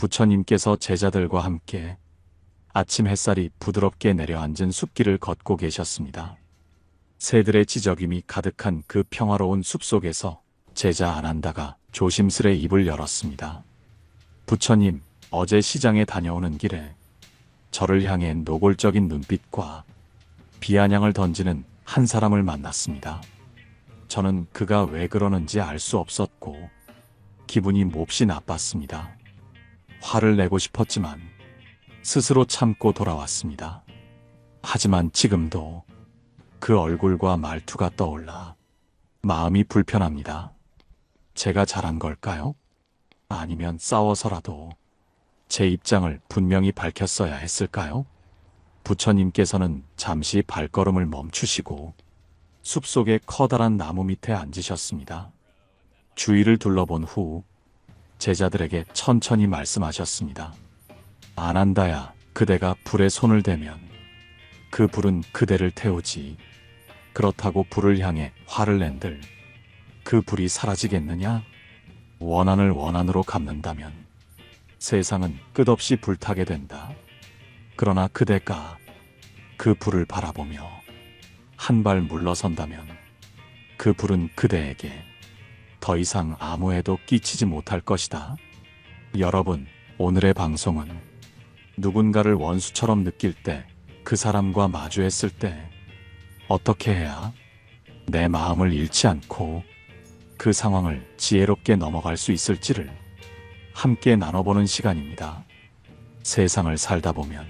부처님께서 제자들과 함께 아침 햇살이 부드럽게 내려앉은 숲길을 걷고 계셨습니다. 새들의 지저귀이 가득한 그 평화로운 숲속에서 제자 아난다가 조심스레 입을 열었습니다. 부처님, 어제 시장에 다녀오는 길에 저를 향해 노골적인 눈빛과 비아냥을 던지는 한 사람을 만났습니다. 저는 그가 왜 그러는지 알 수 없었고 기분이 몹시 나빴습니다. 화를 내고 싶었지만 스스로 참고 돌아왔습니다. 하지만 지금도 그 얼굴과 말투가 떠올라 마음이 불편합니다. 제가 잘한 걸까요? 아니면 싸워서라도 제 입장을 분명히 밝혔어야 했을까요? 부처님께서는 잠시 발걸음을 멈추시고 숲속의 커다란 나무 밑에 앉으셨습니다. 주위를 둘러본 후 제자들에게 천천히 말씀하셨습니다. 아난다야, 그대가 불에 손을 대면 그 불은 그대를 태우지. 그렇다고 불을 향해 화를 낸들 그 불이 사라지겠느냐? 원한을 원한으로 갚는다면 세상은 끝없이 불타게 된다. 그러나 그대가 그 불을 바라보며 한 발 물러선다면 그 불은 그대에게 더 이상 아무 해도 끼치지 못할 것이다. 여러분, 오늘의 방송은 누군가를 원수처럼 느낄 때, 그 사람과 마주했을 때 어떻게 해야 내 마음을 잃지 않고 그 상황을 지혜롭게 넘어갈 수 있을지를 함께 나눠보는 시간입니다. 세상을 살다 보면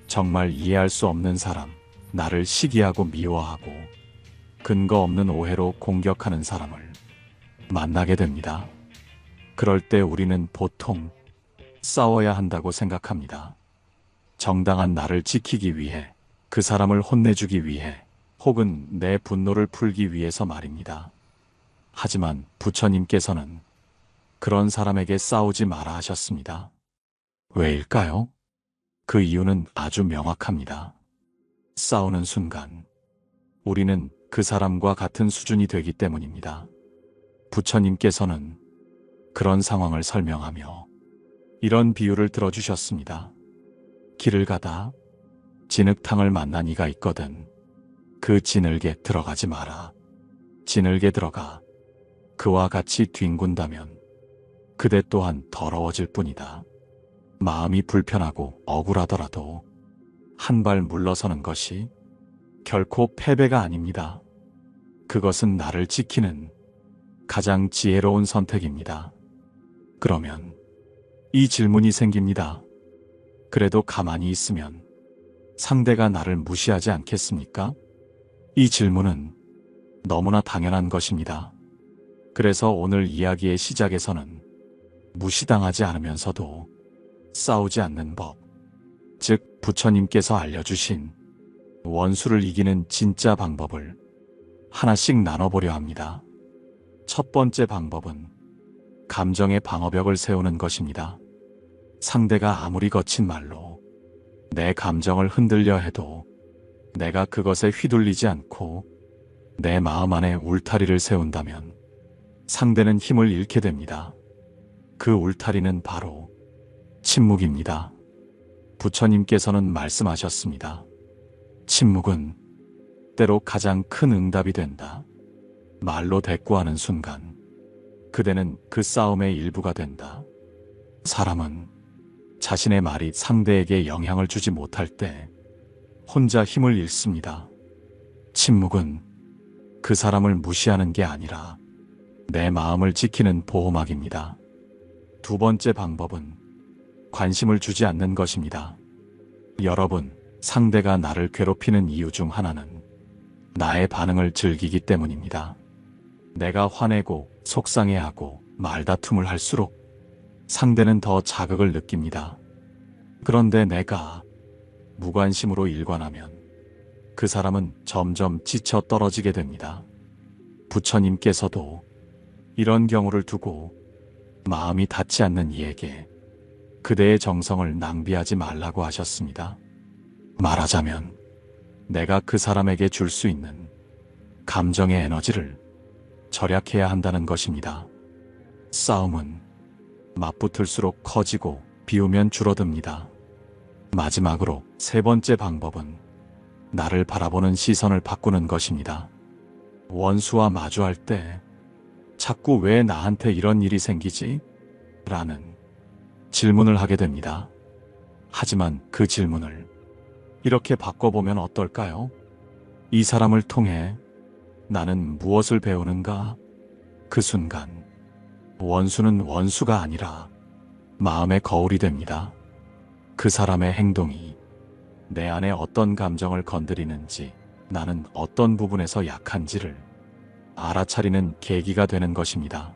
정말 이해할 수 없는 사람, 나를 시기하고 미워하고 근거 없는 오해로 공격하는 사람을 만나게 됩니다. 그럴 때 우리는 보통 싸워야 한다고 생각합니다. 정당한 나를 지키기 위해, 그 사람을 혼내주기 위해, 혹은 내 분노를 풀기 위해서 말입니다. 하지만 부처님께서는 그런 사람에게 싸우지 마라 하셨습니다. 왜일까요? 그 이유는 아주 명확합니다. 싸우는 순간 우리는 그 사람과 같은 수준이 되기 때문입니다. 부처님께서는 그런 상황을 설명하며 이런 비유를 들어주셨습니다. 길을 가다 진흙탕을 만난 이가 있거든. 그 진흙에 들어가지 마라. 진흙에 들어가 그와 같이 뒹군다면 그대 또한 더러워질 뿐이다. 마음이 불편하고 억울하더라도 한 발 물러서는 것이 결코 패배가 아닙니다. 그것은 나를 지키는 가장 지혜로운 선택입니다. 그러면 이 질문이 생깁니다. 그래도 가만히 있으면 상대가 나를 무시하지 않겠습니까? 이 질문은 너무나 당연한 것입니다. 그래서 오늘 이야기의 시작에서는 무시당하지 않으면서도 싸우지 않는 법, 즉 부처님께서 알려주신 원수를 이기는 진짜 방법을 하나씩 나눠보려 합니다. 첫 번째 방법은 감정의 방어벽을 세우는 것입니다. 상대가 아무리 거친 말로 내 감정을 흔들려 해도 내가 그것에 휘둘리지 않고 내 마음 안에 울타리를 세운다면 상대는 힘을 잃게 됩니다. 그 울타리는 바로 침묵입니다. 부처님께서는 말씀하셨습니다. 침묵은 때로 가장 큰 응답이 된다. 말로 대꾸하는 순간 그대는 그 싸움의 일부가 된다. 사람은 자신의 말이 상대에게 영향을 주지 못할 때 혼자 힘을 잃습니다. 침묵은 그 사람을 무시하는 게 아니라 내 마음을 지키는 보호막입니다. 두 번째 방법은 관심을 주지 않는 것입니다. 여러분, 상대가 나를 괴롭히는 이유 중 하나는 나의 반응을 즐기기 때문입니다. 내가 화내고 속상해하고 말다툼을 할수록 상대는 더 자극을 느낍니다. 그런데 내가 무관심으로 일관하면 그 사람은 점점 지쳐 떨어지게 됩니다. 부처님께서도 이런 경우를 두고 마음이 닿지 않는 이에게 그대의 정성을 낭비하지 말라고 하셨습니다. 말하자면 내가 그 사람에게 줄 수 있는 감정의 에너지를 절약해야 한다는 것입니다. 싸움은 맞붙을수록 커지고 비우면 줄어듭니다. 마지막으로 세 번째 방법은 나를 바라보는 시선을 바꾸는 것입니다. 원수와 마주할 때 자꾸 왜 나한테 이런 일이 생기지? 라는 질문을 하게 됩니다. 하지만 그 질문을 이렇게 바꿔보면 어떨까요? 이 사람을 통해 나는 무엇을 배우는가? 그 순간 원수는 원수가 아니라 마음의 거울이 됩니다. 그 사람의 행동이 내 안에 어떤 감정을 건드리는지, 나는 어떤 부분에서 약한지를 알아차리는 계기가 되는 것입니다.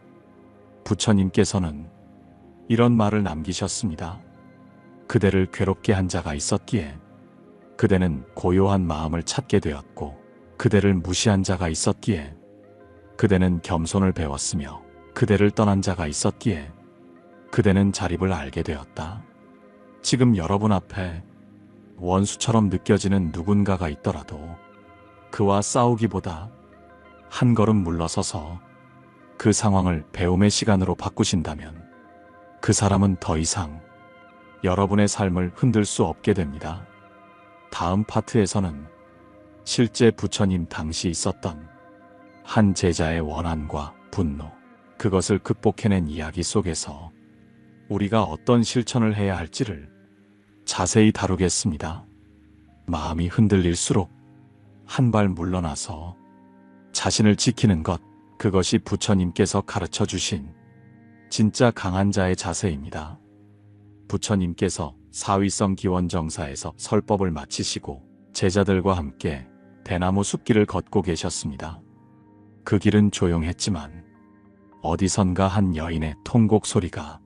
부처님께서는 이런 말을 남기셨습니다. 그대를 괴롭게 한 자가 있었기에 그대는 고요한 마음을 찾게 되었고, 그대를 무시한 자가 있었기에 그대는 겸손을 배웠으며, 그대를 떠난 자가 있었기에 그대는 자립을 알게 되었다. 지금 여러분 앞에 원수처럼 느껴지는 누군가가 있더라도 그와 싸우기보다 한 걸음 물러서서 그 상황을 배움의 시간으로 바꾸신다면 그 사람은 더 이상 여러분의 삶을 흔들 수 없게 됩니다. 다음 파트에서는 실제 부처님 당시 있었던 한 제자의 원한과 분노, 그것을 극복해낸 이야기 속에서 우리가 어떤 실천을 해야 할지를 자세히 다루겠습니다. 마음이 흔들릴수록 한 발 물러나서 자신을 지키는 것, 그것이 부처님께서 가르쳐 주신 진짜 강한 자의 자세입니다. 부처님께서 사위성 기원정사에서 설법을 마치시고 제자들과 함께 대나무 숲길을 걷고 계셨습니다. 그 길은 조용했지만 어디선가 한 여인의 통곡 소리가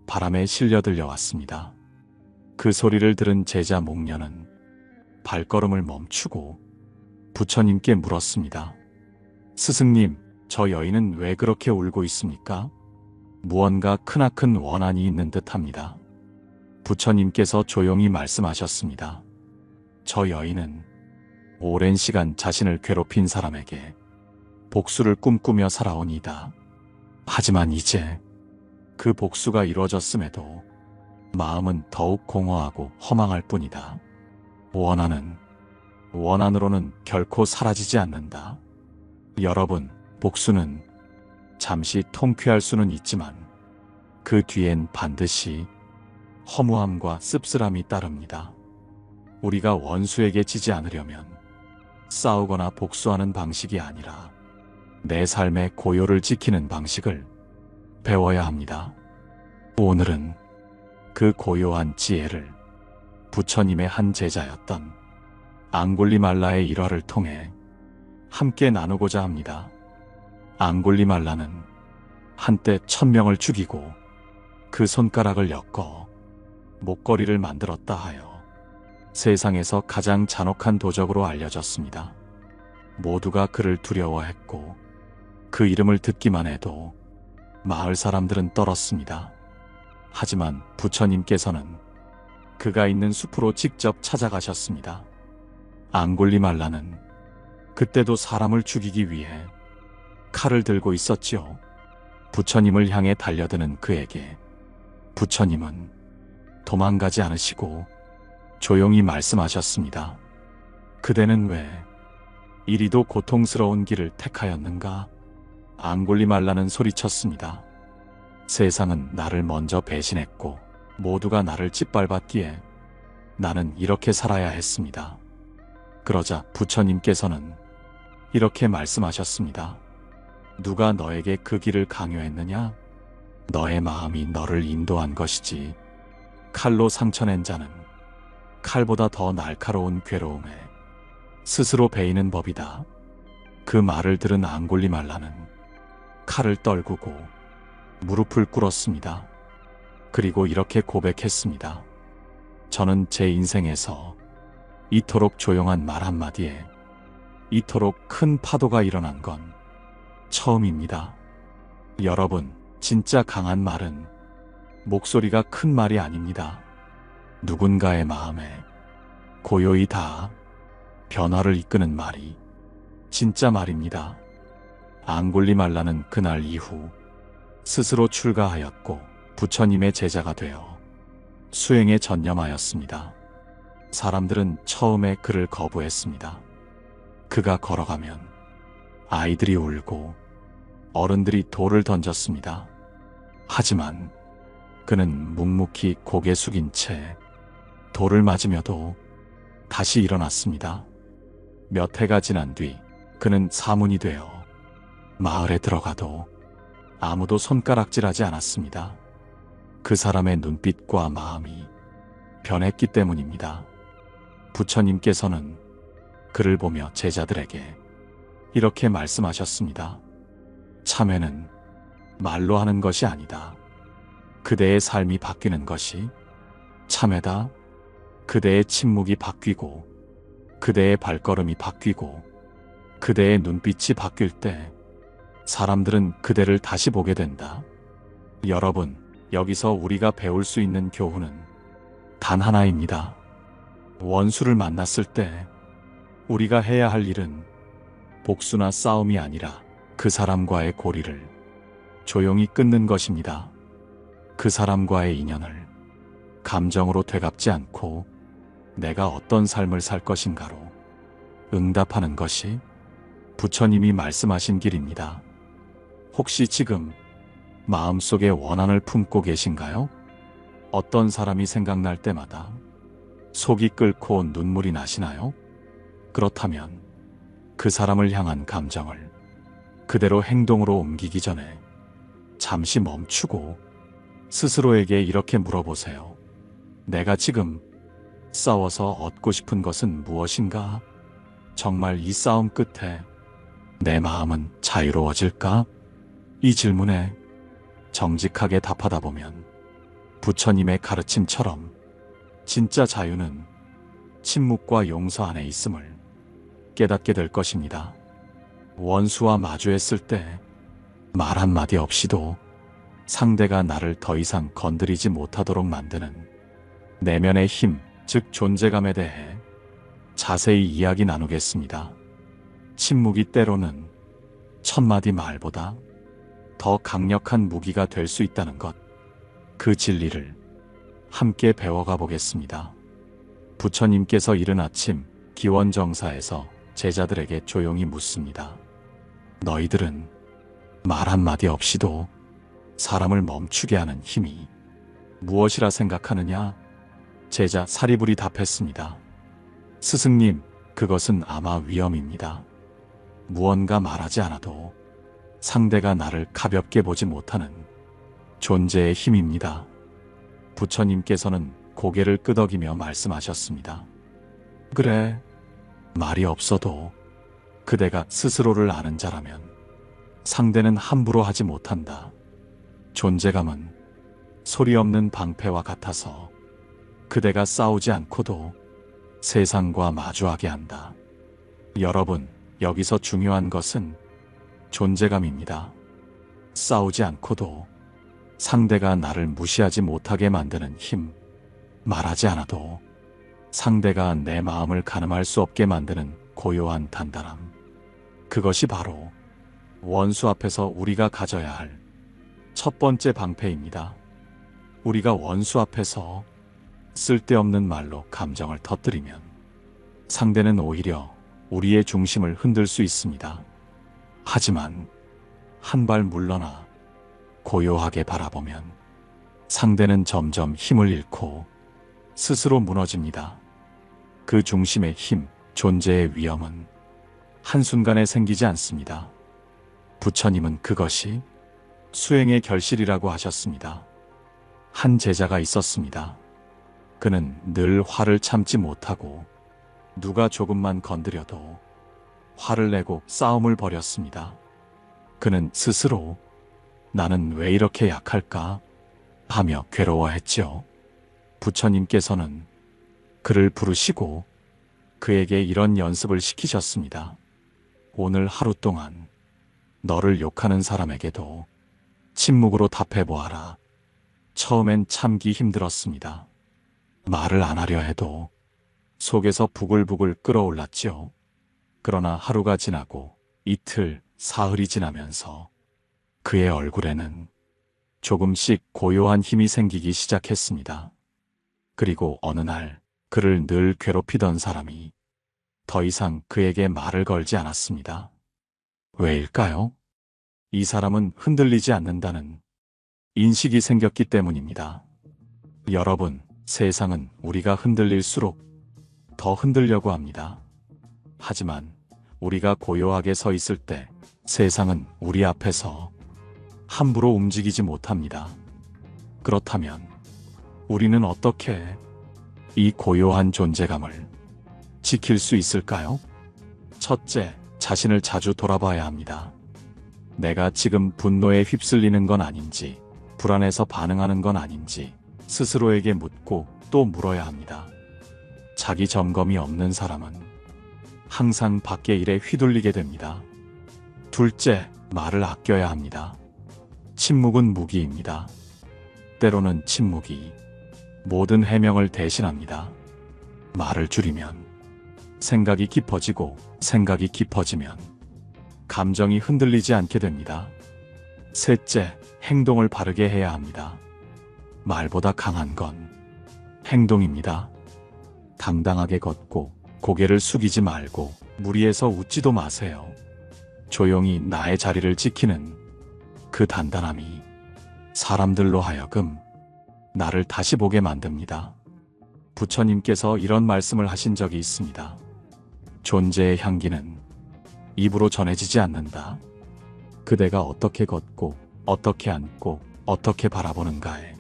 바람에 실려 들려왔습니다. 그 소리를 들은 제자 목련은 발걸음을 멈추고 부처님께 물었습니다. 스승님, 저 여인은 왜 그렇게 울고 있습니까? 무언가 크나큰 원한이 있는 듯합니다. 부처님께서 조용히 말씀하셨습니다. 저 여인은 오랜 시간 자신을 괴롭힌 사람에게 복수를 꿈꾸며 살아오니다. 하지만 이제 그 복수가 이루어졌음에도 마음은 더욱 공허하고 허망할 뿐이다. 원한으로는 결코 사라지지 않는다. 여러분, 복수는 잠시 통쾌할 수는 있지만 그 뒤엔 반드시 허무함과 씁쓸함이 따릅니다. 우리가 원수에게 지지 않으려면 싸우거나 복수하는 방식이 아니라 내 삶의 고요를 지키는 방식을 배워야 합니다. 오늘은 그 고요한 지혜를 부처님의 한 제자였던 앙굴리말라의 일화를 통해 함께 나누고자 합니다. 앙굴리말라는 한때 1000명을 죽이고 그 손가락을 엮어 목걸이를 만들었다 하여 세상에서 가장 잔혹한 도적으로 알려졌습니다. 모두가 그를 두려워했고 그 이름을 듣기만 해도 마을 사람들은 떨었습니다. 하지만 부처님께서는 그가 있는 숲으로 직접 찾아가셨습니다. 앙굴리말라는 그때도 사람을 죽이기 위해 칼을 들고 있었지요. 부처님을 향해 달려드는 그에게 부처님은 도망가지 않으시고 조용히 말씀하셨습니다. 그대는 왜 이리도 고통스러운 길을 택하였는가? 앙굴리말라는 소리쳤습니다. 세상은 나를 먼저 배신했고 모두가 나를 짓밟았기에 나는 이렇게 살아야 했습니다. 그러자 부처님께서는 이렇게 말씀하셨습니다. 누가 너에게 그 길을 강요했느냐? 너의 마음이 너를 인도한 것이지. 칼로 상처낸 자는 칼보다 더 날카로운 괴로움에 스스로 베이는 법이다. 그 말을 들은 앙굴리말라는 칼을 떨구고 무릎을 꿇었습니다. 그리고 이렇게 고백했습니다. 저는 제 인생에서 이토록 조용한 말 한마디에 이토록 큰 파도가 일어난 건 처음입니다. 여러분, 진짜 강한 말은 목소리가 큰 말이 아닙니다. 누군가의 마음에 고요히 닿아 변화를 이끄는 말이 진짜 말입니다. 앙굴리말라는 그날 이후 스스로 출가하였고 부처님의 제자가 되어 수행에 전념하였습니다. 사람들은 처음에 그를 거부했습니다. 그가 걸어가면 아이들이 울고 어른들이 돌을 던졌습니다. 하지만 그는 묵묵히 고개 숙인 채 돌을 맞으며도 다시 일어났습니다. 몇 해가 지난 뒤 그는 사문이 되어 마을에 들어가도 아무도 손가락질하지 않았습니다. 그 사람의 눈빛과 마음이 변했기 때문입니다. 부처님께서는 그를 보며 제자들에게 이렇게 말씀하셨습니다. 참회는 말로 하는 것이 아니다. 그대의 삶이 바뀌는 것이 참회다. 그대의 침묵이 바뀌고 그대의 발걸음이 바뀌고 그대의 눈빛이 바뀔 때 사람들은 그대를 다시 보게 된다. 여러분, 여기서 우리가 배울 수 있는 교훈은 단 하나입니다. 원수를 만났을 때 우리가 해야 할 일은 복수나 싸움이 아니라 그 사람과의 고리를 조용히 끊는 것입니다. 그 사람과의 인연을 감정으로 되갚지 않고 내가 어떤 삶을 살 것인가로 응답하는 것이 부처님이 말씀하신 길입니다. 혹시 지금 마음속에 원한을 품고 계신가요? 어떤 사람이 생각날 때마다 속이 끓고 눈물이 나시나요? 그렇다면 그 사람을 향한 감정을 그대로 행동으로 옮기기 전에 잠시 멈추고 스스로에게 이렇게 물어보세요. 내가 지금 싸워서 얻고 싶은 것은 무엇인가? 정말 이 싸움 끝에 내 마음은 자유로워질까? 이 질문에 정직하게 답하다 보면 부처님의 가르침처럼 진짜 자유는 침묵과 용서 안에 있음을 깨닫게 될 것입니다. 원수와 마주했을 때 말 한마디 없이도 상대가 나를 더 이상 건드리지 못하도록 만드는 내면의 힘, 즉 존재감에 대해 자세히 이야기 나누겠습니다. 침묵이 때로는 천마디 말보다 더 강력한 무기가 될 수 있다는 것, 그 진리를 함께 배워가 보겠습니다. 부처님께서 이른 아침 기원정사에서 제자들에게 조용히 묻습니다. 너희들은 말 한마디 없이도 사람을 멈추게 하는 힘이 무엇이라 생각하느냐? 제자 사리불이 답했습니다. 스승님, 그것은 아마 위험입니다. 무언가 말하지 않아도 상대가 나를 가볍게 보지 못하는 존재의 힘입니다. 부처님께서는 고개를 끄덕이며 말씀하셨습니다. 그래, 말이 없어도 그대가 스스로를 아는 자라면 상대는 함부로 하지 못한다. 존재감은 소리 없는 방패와 같아서 그대가 싸우지 않고도 세상과 마주하게 한다. 여러분, 여기서 중요한 것은 존재감입니다. 싸우지 않고도 상대가 나를 무시하지 못하게 만드는 힘, 말하지 않아도 상대가 내 마음을 가늠할 수 없게 만드는 고요한 단단함. 그것이 바로 원수 앞에서 우리가 가져야 할 첫 번째 방패입니다. 우리가 원수 앞에서 쓸데없는 말로 감정을 터뜨리면 상대는 오히려 우리의 중심을 흔들 수 있습니다. 하지만 한 발 물러나 고요하게 바라보면 상대는 점점 힘을 잃고 스스로 무너집니다. 그 중심의 힘, 존재의 위험은 한순간에 생기지 않습니다. 부처님은 그것이 수행의 결실이라고 하셨습니다. 한 제자가 있었습니다. 그는 늘 화를 참지 못하고 누가 조금만 건드려도 화를 내고 싸움을 벌였습니다. 그는 스스로 나는 왜 이렇게 약할까 하며 괴로워했죠. 부처님께서는 그를 부르시고 그에게 이런 연습을 시키셨습니다. 오늘 하루 동안 너를 욕하는 사람에게도 침묵으로 답해보아라. 처음엔 참기 힘들었습니다. 말을 안 하려 해도 속에서 부글부글 끓어올랐지요. 그러나 하루가 지나고 이틀, 사흘이 지나면서 그의 얼굴에는 조금씩 고요한 힘이 생기기 시작했습니다. 그리고 어느 날 그를 늘 괴롭히던 사람이 더 이상 그에게 말을 걸지 않았습니다. 왜일까요? 이 사람은 흔들리지 않는다는 인식이 생겼기 때문입니다. 여러분, 세상은 우리가 흔들릴수록 더 흔들려고 합니다. 하지만 우리가 고요하게 서 있을 때 세상은 우리 앞에서 함부로 움직이지 못합니다. 그렇다면 우리는 어떻게 이 고요한 존재감을 지킬 수 있을까요? 첫째, 자신을 자주 돌아봐야 합니다. 내가 지금 분노에 휩쓸리는 건 아닌지, 불안해서 반응하는 건 아닌지 스스로에게 묻고 또 물어야 합니다. 자기 점검이 없는 사람은 항상 밖의 일에 휘둘리게 됩니다. 둘째, 말을 아껴야 합니다. 침묵은 무기입니다. 때로는 침묵이 모든 해명을 대신합니다. 말을 줄이면 생각이 깊어지고, 생각이 깊어지면 감정이 흔들리지 않게 됩니다. 셋째, 행동을 바르게 해야 합니다. 말보다 강한 건 행동입니다. 당당하게 걷고 고개를 숙이지 말고 무리해서 웃지도 마세요. 조용히 나의 자리를 지키는 그 단단함이 사람들로 하여금 나를 다시 보게 만듭니다. 부처님께서 이런 말씀을 하신 적이 있습니다. 존재의 향기는 입으로 전해지지 않는다. 그대가 어떻게 걷고 어떻게 앉고 어떻게 바라보는가에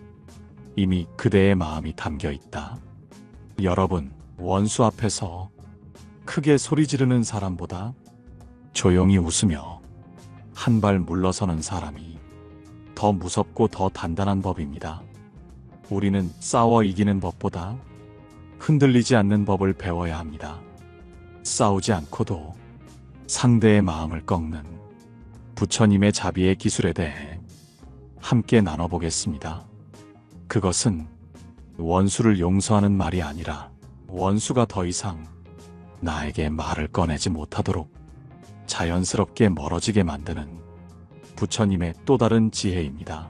이미 그대의 마음이 담겨 있다. 여러분, 원수 앞에서 크게 소리 지르는 사람보다 조용히 웃으며 한 발 물러서는 사람이 더 무섭고 더 단단한 법입니다. 우리는 싸워 이기는 법보다 흔들리지 않는 법을 배워야 합니다. 싸우지 않고도 상대의 마음을 꺾는 부처님의 자비의 기술에 대해 함께 나눠보겠습니다. 그것은 원수를 용서하는 말이 아니라 원수가 더 이상 나에게 말을 꺼내지 못하도록 자연스럽게 멀어지게 만드는 부처님의 또 다른 지혜입니다.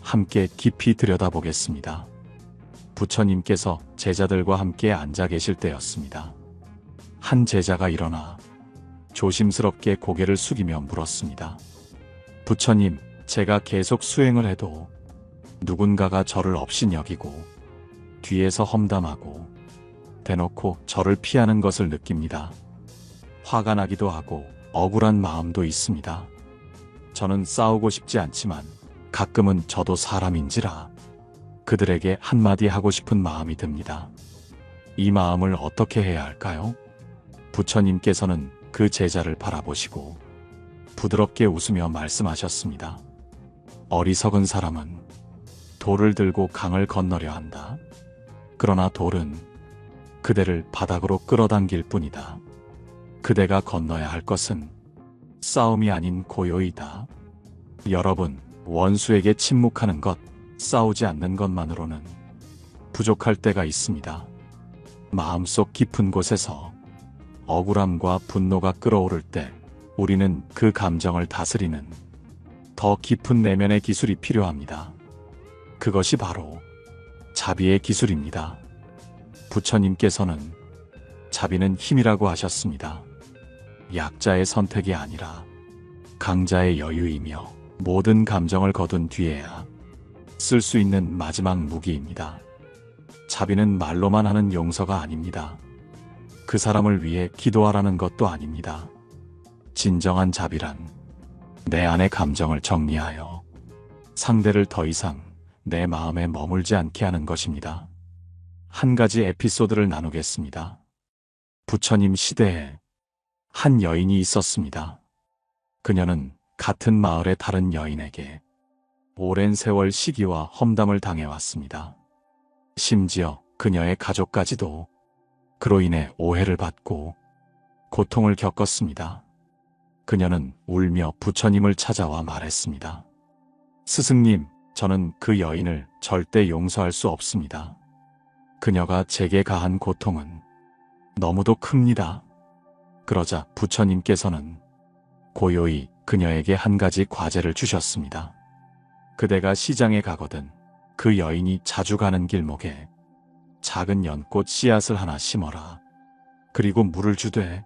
함께 깊이 들여다보겠습니다. 부처님께서 제자들과 함께 앉아 계실 때였습니다. 한 제자가 일어나 조심스럽게 고개를 숙이며 물었습니다. 부처님, 제가 계속 수행을 해도 누군가가 저를 업신여기고 뒤에서 험담하고 대놓고 저를 피하는 것을 느낍니다. 화가 나기도 하고 억울한 마음도 있습니다. 저는 싸우고 싶지 않지만 가끔은 저도 사람인지라 그들에게 한마디 하고 싶은 마음이 듭니다. 이 마음을 어떻게 해야 할까요? 부처님께서는 그 제자를 바라보시고 부드럽게 웃으며 말씀하셨습니다. 어리석은 사람은 돌을 들고 강을 건너려 한다. 그러나 돌은 그대를 바닥으로 끌어당길 뿐이다. 그대가 건너야 할 것은 싸움이 아닌 고요이다. 여러분, 원수에게 침묵하는 것, 싸우지 않는 것만으로는 부족할 때가 있습니다. 마음속 깊은 곳에서 억울함과 분노가 끓어오를 때 우리는 그 감정을 다스리는 더 깊은 내면의 기술이 필요합니다. 그것이 바로 자비의 기술입니다. 부처님께서는 자비는 힘이라고 하셨습니다. 약자의 선택이 아니라 강자의 여유이며 모든 감정을 거둔 뒤에야 쓸 수 있는 마지막 무기입니다. 자비는 말로만 하는 용서가 아닙니다. 그 사람을 위해 기도하라는 것도 아닙니다. 진정한 자비란 내 안의 감정을 정리하여 상대를 더 이상 내 마음에 머물지 않게 하는 것입니다. 한 가지 에피소드를 나누겠습니다. 부처님 시대에 한 여인이 있었습니다. 그녀는 같은 마을의 다른 여인에게 오랜 세월 시기와 험담을 당해왔습니다. 심지어 그녀의 가족까지도 그로 인해 오해를 받고 고통을 겪었습니다. 그녀는 울며 부처님을 찾아와 말했습니다. 스승님, 저는 그 여인을 절대 용서할 수 없습니다. 그녀가 제게 가한 고통은 너무도 큽니다. 그러자 부처님께서는 고요히 그녀에게 한 가지 과제를 주셨습니다. 그대가 시장에 가거든 그 여인이 자주 가는 길목에 작은 연꽃 씨앗을 하나 심어라. 그리고 물을 주되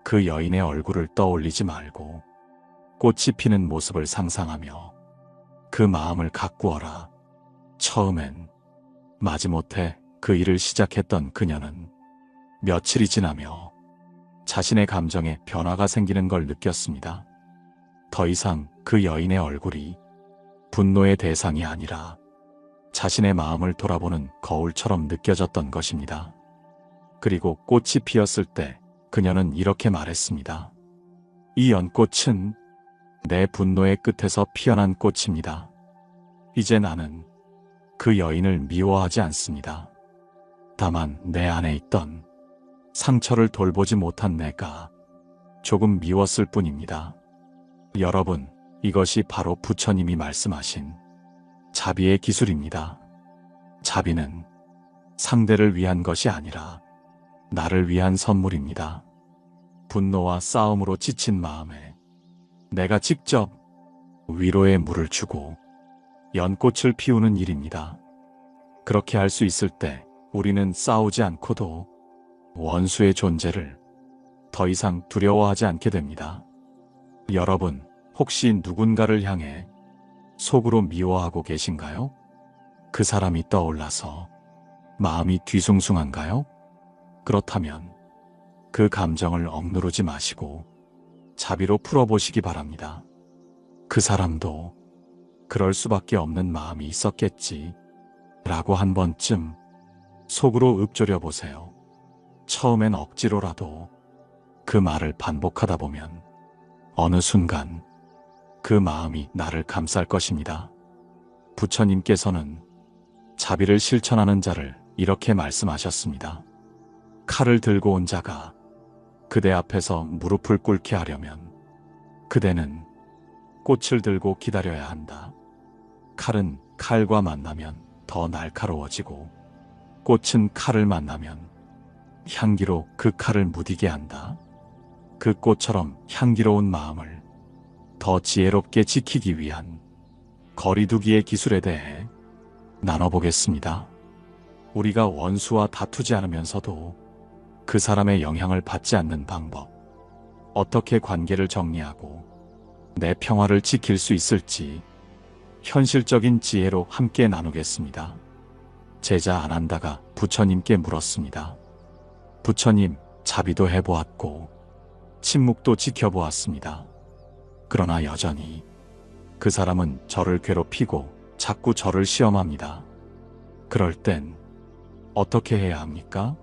그 여인의 얼굴을 떠올리지 말고 꽃이 피는 모습을 상상하며 그 마음을 가꾸어라. 처음엔 마지못해 그 일을 시작했던 그녀는 며칠이 지나며 자신의 감정에 변화가 생기는 걸 느꼈습니다. 더 이상 그 여인의 얼굴이 분노의 대상이 아니라 자신의 마음을 돌아보는 거울처럼 느껴졌던 것입니다. 그리고 꽃이 피었을 때 그녀는 이렇게 말했습니다. 이 연꽃은 내 분노의 끝에서 피어난 꽃입니다. 이제 나는 그 여인을 미워하지 않습니다. 다만 내 안에 있던 상처를 돌보지 못한 내가 조금 미웠을 뿐입니다. 여러분, 이것이 바로 부처님이 말씀하신 자비의 기술입니다. 자비는 상대를 위한 것이 아니라 나를 위한 선물입니다. 분노와 싸움으로 지친 마음에 내가 직접 위로의 물을 주고 연꽃을 피우는 일입니다. 그렇게 할 수 있을 때 우리는 싸우지 않고도 원수의 존재를 더 이상 두려워하지 않게 됩니다. 여러분, 혹시 누군가를 향해 속으로 미워하고 계신가요? 그 사람이 떠올라서 마음이 뒤숭숭한가요? 그렇다면 그 감정을 억누르지 마시고 자비로 풀어보시기 바랍니다. 그 사람도 그럴 수밖에 없는 마음이 있었겠지 라고 한 번쯤 속으로 읊조려 보세요. 처음엔 억지로라도 그 말을 반복하다 보면 어느 순간 그 마음이 나를 감쌀 것입니다. 부처님께서는 자비를 실천하는 자를 이렇게 말씀하셨습니다. 칼을 들고 온 자가 그대 앞에서 무릎을 꿇게 하려면 그대는 꽃을 들고 기다려야 한다. 칼은 칼과 만나면 더 날카로워지고 꽃은 칼을 만나면 향기로 그 칼을 무디게 한다. 그 꽃처럼 향기로운 마음을 더 지혜롭게 지키기 위한 거리두기의 기술에 대해 나눠보겠습니다. 우리가 원수와 다투지 않으면서도 그 사람의 영향을 받지 않는 방법, 어떻게 관계를 정리하고 내 평화를 지킬 수 있을지 현실적인 지혜로 함께 나누겠습니다. 제자 아난다가 부처님께 물었습니다. 부처님, 자비도 해보았고 침묵도 지켜보았습니다. 그러나 여전히 그 사람은 저를 괴롭히고 자꾸 저를 시험합니다. 그럴 땐 어떻게 해야 합니까?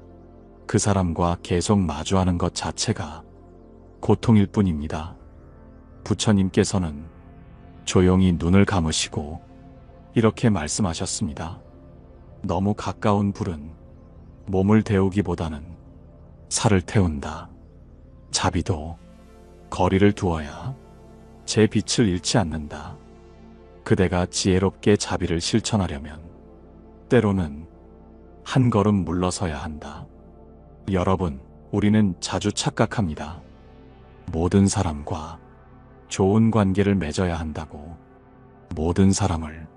그 사람과 계속 마주하는 것 자체가 고통일 뿐입니다. 부처님께서는 조용히 눈을 감으시고 이렇게 말씀하셨습니다. 너무 가까운 불은 몸을 데우기보다는 살을 태운다. 자비도 거리를 두어야 제 빛을 잃지 않는다. 그대가 지혜롭게 자비를 실천하려면 때로는 한 걸음 물러서야 한다. 여러분, 우리는 자주 착각합니다. 모든 사람과 좋은 관계를 맺어야 한다고, 모든 사람을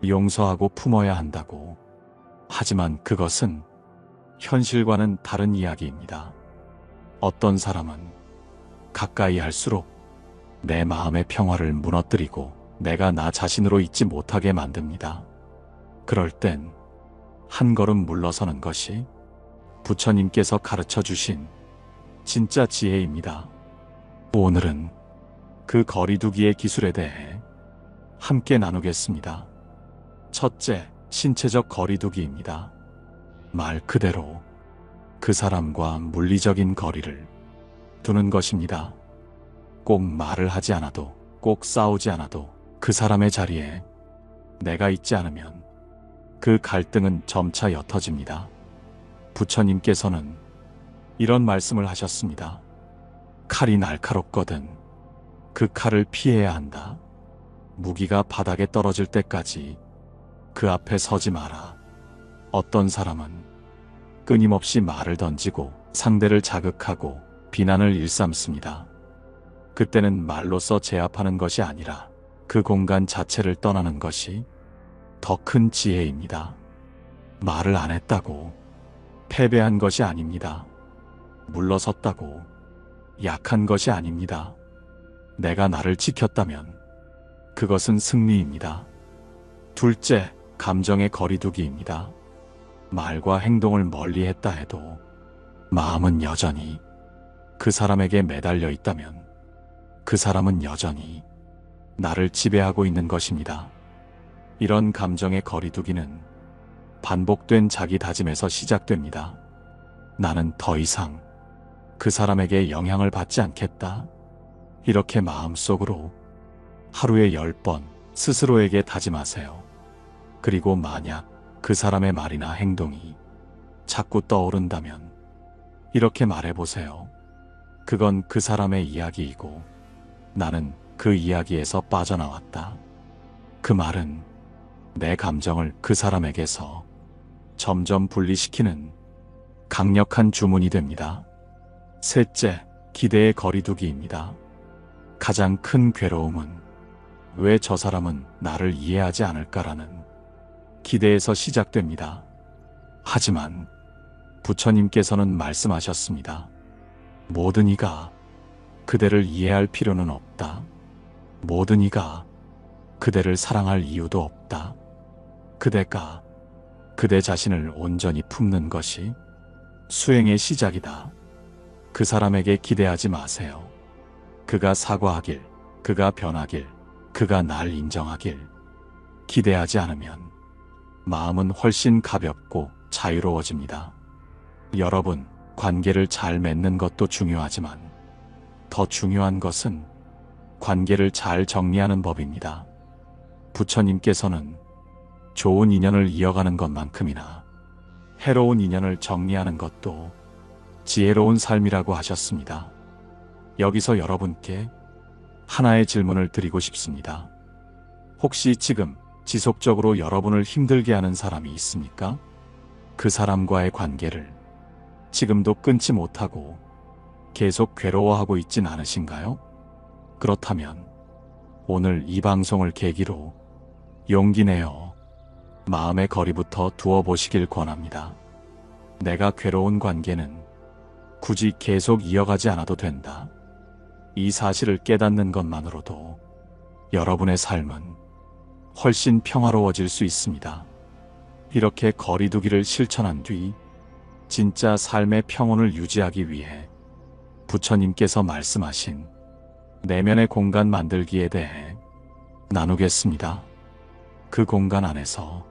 용서하고 품어야 한다고. 하지만 그것은 현실과는 다른 이야기입니다. 어떤 사람은 가까이 할수록 내 마음의 평화를 무너뜨리고 내가 나 자신으로 있지 못하게 만듭니다. 그럴 땐 한 걸음 물러서는 것이 부처님께서 가르쳐 주신 진짜 지혜입니다. 오늘은 그 거리두기의 기술에 대해 함께 나누겠습니다. 첫째, 신체적 거리두기입니다. 말 그대로 그 사람과 물리적인 거리를 두는 것입니다. 꼭 말을 하지 않아도, 꼭 싸우지 않아도 그 사람의 자리에 내가 있지 않으면 그 갈등은 점차 옅어집니다. 부처님께서는 이런 말씀을 하셨습니다. 칼이 날카롭거든 그 칼을 피해야 한다. 무기가 바닥에 떨어질 때까지 그 앞에 서지 마라. 어떤 사람은 끊임없이 말을 던지고 상대를 자극하고 비난을 일삼습니다. 그때는 말로써 제압하는 것이 아니라 그 공간 자체를 떠나는 것이 더 큰 지혜입니다. 말을 안 했다고 패배한 것이 아닙니다. 물러섰다고 약한 것이 아닙니다. 내가 나를 지켰다면 그것은 승리입니다. 둘째, 감정의 거리두기입니다. 말과 행동을 멀리 했다 해도 마음은 여전히 그 사람에게 매달려 있다면 그 사람은 여전히 나를 지배하고 있는 것입니다. 이런 감정의 거리두기는 반복된 자기 다짐에서 시작됩니다. 나는 더 이상 그 사람에게 영향을 받지 않겠다. 이렇게 마음속으로 하루에 10번 스스로에게 다짐하세요. 그리고 만약 그 사람의 말이나 행동이 자꾸 떠오른다면 이렇게 말해보세요. 그건 그 사람의 이야기이고 나는 그 이야기에서 빠져나왔다. 그 말은 내 감정을 그 사람에게서 점점 분리시키는 강력한 주문이 됩니다. 셋째, 기대의 거리두기입니다. 가장 큰 괴로움은 왜 저 사람은 나를 이해하지 않을까라는 기대에서 시작됩니다. 하지만 부처님께서는 말씀하셨습니다. 모든 이가 그대를 이해할 필요는 없다. 모든 이가 그대를 사랑할 이유도 없다. 그대가 그대 자신을 온전히 품는 것이 수행의 시작이다. 그 사람에게 기대하지 마세요. 그가 사과하길, 그가 변하길, 그가 날 인정하길. 기대하지 않으면 마음은 훨씬 가볍고 자유로워집니다. 여러분, 관계를 잘 맺는 것도 중요하지만 더 중요한 것은 관계를 잘 정리하는 법입니다. 부처님께서는 좋은 인연을 이어가는 것만큼이나 해로운 인연을 정리하는 것도 지혜로운 삶이라고 하셨습니다. 여기서 여러분께 하나의 질문을 드리고 싶습니다. 혹시 지금 지속적으로 여러분을 힘들게 하는 사람이 있습니까? 그 사람과의 관계를 지금도 끊지 못하고 계속 괴로워하고 있진 않으신가요? 그렇다면 오늘 이 방송을 계기로 용기 내어 마음의 거리부터 두어보시길 권합니다. 내가 괴로운 관계는 굳이 계속 이어가지 않아도 된다. 이 사실을 깨닫는 것만으로도 여러분의 삶은 훨씬 평화로워질 수 있습니다. 이렇게 거리두기를 실천한 뒤 진짜 삶의 평온을 유지하기 위해 부처님께서 말씀하신 내면의 공간 만들기에 대해 나누겠습니다. 그 공간 안에서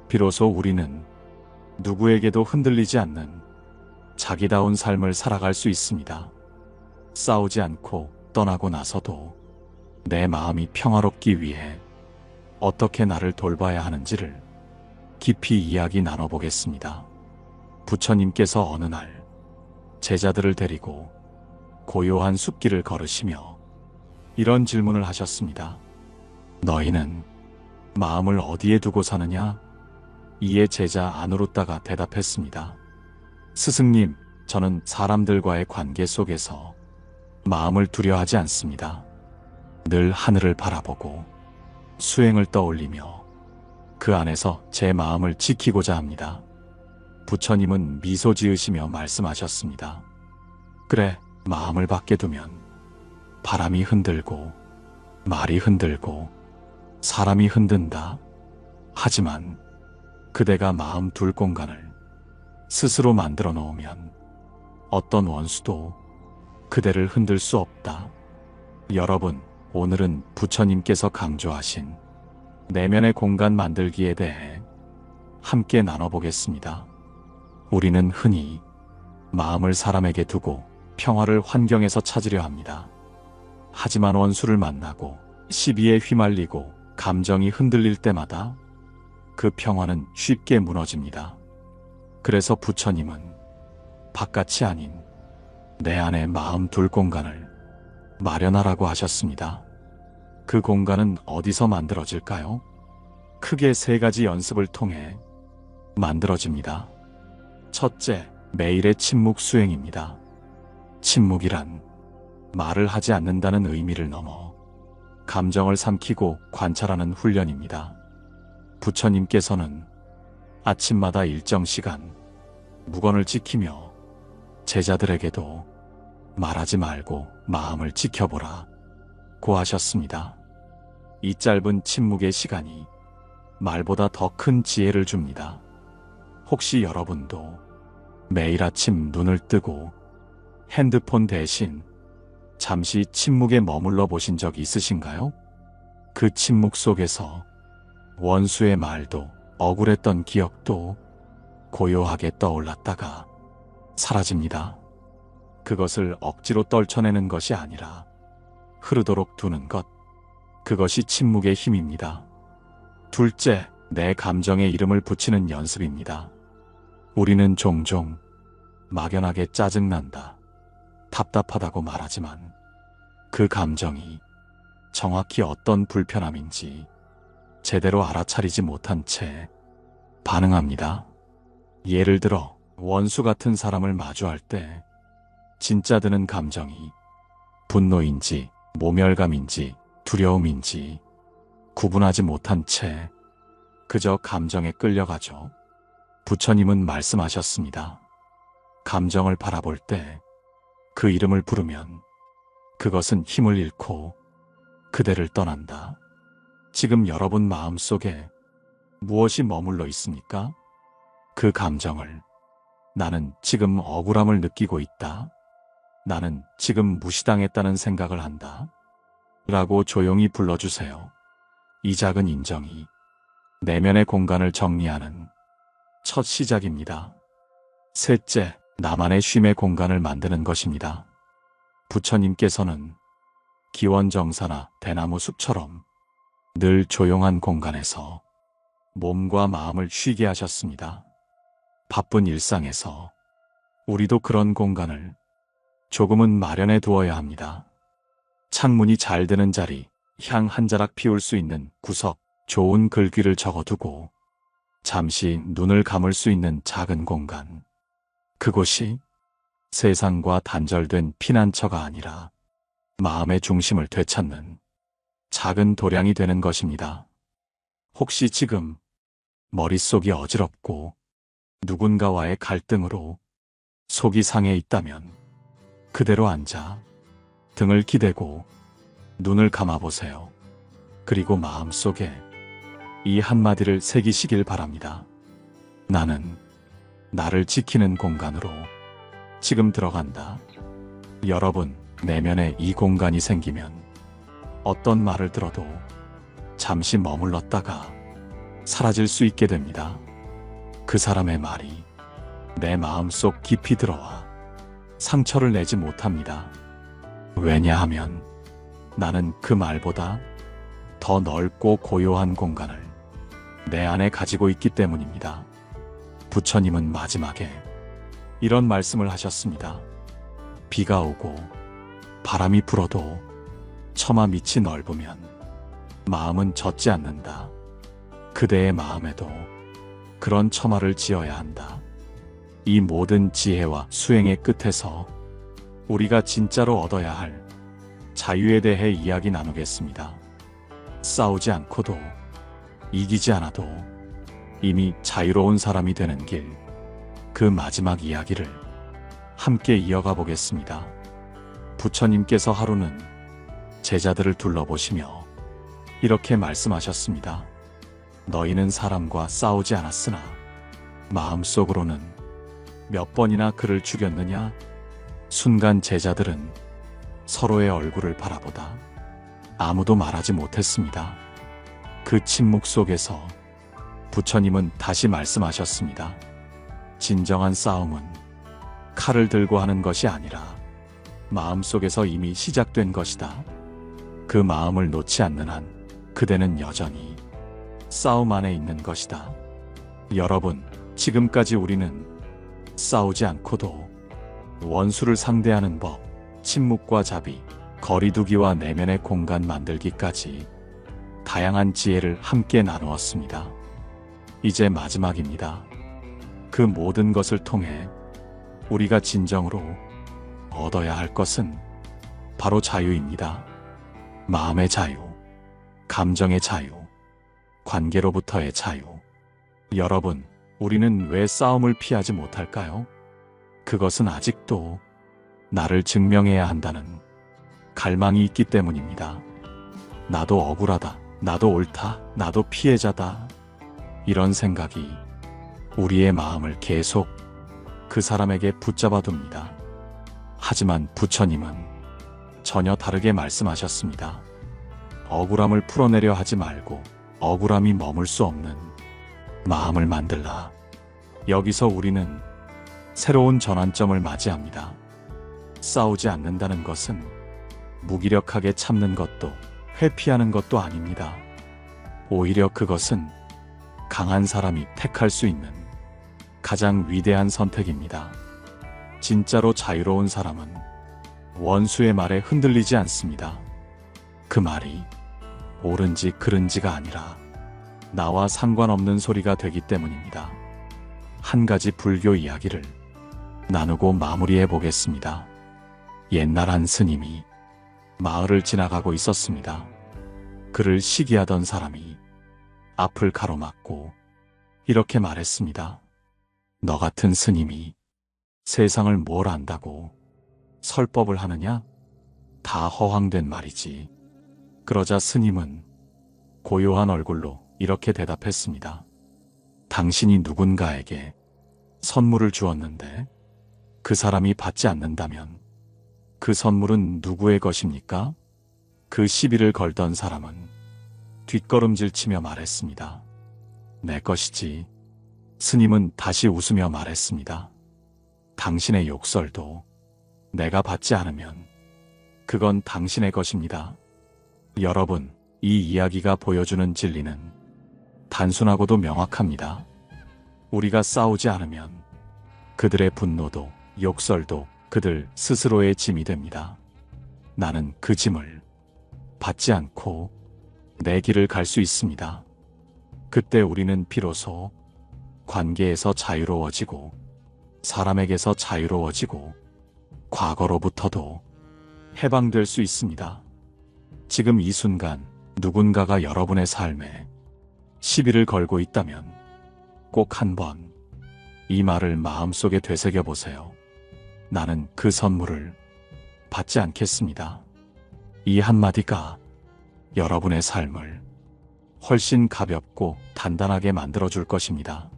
비로소 우리는 누구에게도 흔들리지 않는 자기다운 삶을 살아갈 수 있습니다. 싸우지 않고 떠나고 나서도 내 마음이 평화롭기 위해 어떻게 나를 돌봐야 하는지를 깊이 이야기 나눠보겠습니다. 부처님께서 어느 날 제자들을 데리고 고요한 숲길을 걸으시며 이런 질문을 하셨습니다. 너희는 마음을 어디에 두고 사느냐? 이에 제자 아누루타가 대답했습니다. 스승님, 저는 사람들과의 관계 속에서 마음을 두려하지 않습니다. 늘 하늘을 바라보고 수행을 떠올리며 그 안에서 제 마음을 지키고자 합니다. 부처님은 미소 지으시며 말씀하셨습니다. 그래, 마음을 밖에 두면 바람이 흔들고 말이 흔들고 사람이 흔든다. 하지만 그대가 마음 둘 공간을 스스로 만들어 놓으면 어떤 원수도 그대를 흔들 수 없다. 여러분, 오늘은 부처님께서 강조하신 내면의 공간 만들기에 대해 함께 나눠보겠습니다. 우리는 흔히 마음을 사람에게 두고 평화를 환경에서 찾으려 합니다. 하지만 원수를 만나고 시비에 휘말리고 감정이 흔들릴 때마다 그 평화는 쉽게 무너집니다. 그래서 부처님은 바깥이 아닌 내 안에 마음 둘 공간을 마련하라고 하셨습니다. 그 공간은 어디서 만들어질까요? 크게 세 가지 연습을 통해 만들어집니다. 첫째, 매일의 침묵 수행입니다. 침묵이란 말을 하지 않는다는 의미를 넘어 감정을 삼키고 관찰하는 훈련입니다. 부처님께서는 아침마다 일정 시간 묵언을 지키며 제자들에게도 말하지 말고 마음을 지켜보라 고 하셨습니다. 이 짧은 침묵의 시간이 말보다 더 큰 지혜를 줍니다. 혹시 여러분도 매일 아침 눈을 뜨고 핸드폰 대신 잠시 침묵에 머물러 보신 적 있으신가요? 그 침묵 속에서 원수의 말도 억울했던 기억도 고요하게 떠올랐다가 사라집니다. 그것을 억지로 떨쳐내는 것이 아니라 흐르도록 두는 것, 그것이 침묵의 힘입니다. 둘째, 내 감정에 이름을 붙이는 연습입니다. 우리는 종종 막연하게 짜증난다, 답답하다고 말하지만 그 감정이 정확히 어떤 불편함인지 제대로 알아차리지 못한 채 반응합니다. 예를 들어 원수 같은 사람을 마주할 때 진짜 드는 감정이 분노인지 모멸감인지 두려움인지 구분하지 못한 채 그저 감정에 끌려가죠. 부처님은 말씀하셨습니다. 감정을 바라볼 때 그 이름을 부르면 그것은 힘을 잃고 그대를 떠난다. 지금 여러분 마음속에 무엇이 머물러 있습니까? 그 감정을 나는 지금 억울함을 느끼고 있다. 나는 지금 무시당했다는 생각을 한다. 라고 조용히 불러주세요. 이 작은 인정이 내면의 공간을 정리하는 첫 시작입니다. 셋째, 나만의 쉼의 공간을 만드는 것입니다. 부처님께서는 기원정사나 대나무 숲처럼 늘 조용한 공간에서 몸과 마음을 쉬게 하셨습니다. 바쁜 일상에서 우리도 그런 공간을 조금은 마련해 두어야 합니다. 창문이 잘 드는 자리, 향 한 자락 피울 수 있는 구석, 좋은 글귀를 적어두고 잠시 눈을 감을 수 있는 작은 공간. 그곳이 세상과 단절된 피난처가 아니라 마음의 중심을 되찾는 작은 도량이 되는 것입니다. 혹시 지금 머릿속이 어지럽고 누군가와의 갈등으로 속이 상해 있다면 그대로 앉아 등을 기대고 눈을 감아보세요. 그리고 마음속에 이 한마디를 새기시길 바랍니다. 나는 나를 지키는 공간으로 지금 들어간다. 여러분, 내면에 이 공간이 생기면 어떤 말을 들어도 잠시 머물렀다가 사라질 수 있게 됩니다. 그 사람의 말이 내 마음속 깊이 들어와 상처를 내지 못합니다. 왜냐하면 나는 그 말보다 더 넓고 고요한 공간을 내 안에 가지고 있기 때문입니다. 부처님은 마지막에 이런 말씀을 하셨습니다. 비가 오고 바람이 불어도 처마 밑이 넓으면 마음은 젖지 않는다. 그대의 마음에도 그런 처마를 지어야 한다. 이 모든 지혜와 수행의 끝에서 우리가 진짜로 얻어야 할 자유에 대해 이야기 나누겠습니다. 싸우지 않고도 이기지 않아도 이미 자유로운 사람이 되는 길, 그 마지막 이야기를 함께 이어가 보겠습니다. 부처님께서 하루는 제자들을 둘러보시며 이렇게 말씀하셨습니다. 너희는 사람과 싸우지 않았으나 마음속으로는 몇 번이나 그를 죽였느냐? 순간 제자들은 서로의 얼굴을 바라보다 아무도 말하지 못했습니다. 그 침묵 속에서 부처님은 다시 말씀하셨습니다. 진정한 싸움은 칼을 들고 하는 것이 아니라 마음속에서 이미 시작된 것이다. 그 마음을 놓지 않는 한 그대는 여전히 싸움 안에 있는 것이다. 여러분, 지금까지 우리는 싸우지 않고도 원수를 상대하는 법, 침묵과 자비, 거리두기와 내면의 공간 만들기까지 다양한 지혜를 함께 나누었습니다. 이제 마지막입니다. 그 모든 것을 통해 우리가 진정으로 얻어야 할 것은 바로 자유입니다. 마음의 자유, 감정의 자유, 관계로부터의 자유. 여러분, 우리는 왜 싸움을 피하지 못할까요? 그것은 아직도 나를 증명해야 한다는 갈망이 있기 때문입니다. 나도 억울하다, 나도 옳다, 나도 피해자다. 이런 생각이 우리의 마음을 계속 그 사람에게 붙잡아 둡니다. 하지만 부처님은 전혀 다르게 말씀하셨습니다. 억울함을 풀어내려 하지 말고 억울함이 머물 수 없는 마음을 만들라. 여기서 우리는 새로운 전환점을 맞이합니다. 싸우지 않는다는 것은 무기력하게 참는 것도 회피하는 것도 아닙니다. 오히려 그것은 강한 사람이 택할 수 있는 가장 위대한 선택입니다. 진짜로 자유로운 사람은 원수의 말에 흔들리지 않습니다. 그 말이 옳은지 그른지가 아니라 나와 상관없는 소리가 되기 때문입니다. 한 가지 불교 이야기를 나누고 마무리해 보겠습니다. 옛날 한 스님이 마을을 지나가고 있었습니다. 그를 시기하던 사람이 앞을 가로막고 이렇게 말했습니다. 너 같은 스님이 세상을 뭘 안다고 설법을 하느냐? 다 허황된 말이지. 그러자 스님은 고요한 얼굴로 이렇게 대답했습니다. 당신이 누군가에게 선물을 주었는데 그 사람이 받지 않는다면 그 선물은 누구의 것입니까? 그 시비를 걸던 사람은 뒷걸음질 치며 말했습니다. 내 것이지. 스님은 다시 웃으며 말했습니다. 당신의 욕설도 내가 받지 않으면 그건 당신의 것입니다. 여러분, 이 이야기가 보여주는 진리는 단순하고도 명확합니다. 우리가 싸우지 않으면 그들의 분노도 욕설도 그들 스스로의 짐이 됩니다. 나는 그 짐을 받지 않고 내 길을 갈 수 있습니다. 그때 우리는 비로소 관계에서 자유로워지고 사람에게서 자유로워지고 과거로부터도 해방될 수 있습니다. 지금 이 순간 누군가가 여러분의 삶에 시비를 걸고 있다면 꼭 한번 이 말을 마음속에 되새겨 보세요. 나는 그 선물을 받지 않겠습니다. 이 한마디가 여러분의 삶을 훨씬 가볍고 단단하게 만들어줄 것입니다.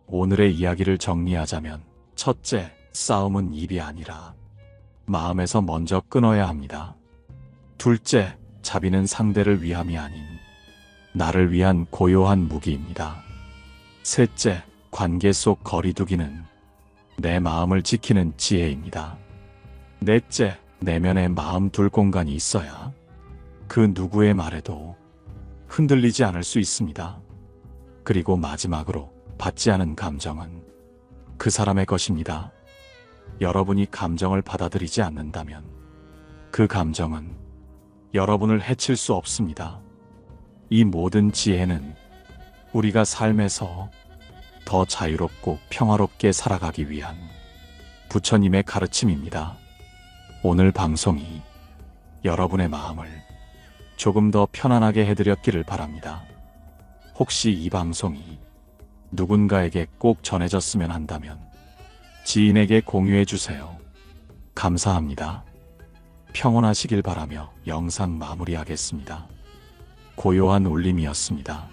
오늘의 이야기를 정리하자면, 첫째, 싸움은 입이 아니라 마음에서 먼저 끊어야 합니다. 둘째, 자비는 상대를 위함이 아닌 나를 위한 고요한 무기입니다. 셋째, 관계 속 거리두기는 내 마음을 지키는 지혜입니다. 넷째, 내면에 마음 둘 공간이 있어야 그 누구의 말에도 흔들리지 않을 수 있습니다. 그리고 마지막으로, 받지 않은 감정은 그 사람의 것입니다. 여러분이 감정을 받아들이지 않는다면 그 감정은 여러분을 해칠 수 없습니다. 이 모든 지혜는 우리가 삶에서 더 자유롭고 평화롭게 살아가기 위한 부처님의 가르침입니다. 오늘 방송이 여러분의 마음을 조금 더 편안하게 해드렸기를 바랍니다. 혹시 이 방송이 누군가에게 꼭 전해졌으면 한다면 지인에게 공유해 주세요. 감사합니다. 평온하시길 바라며 영상 마무리하겠습니다. 고요한 울림이었습니다.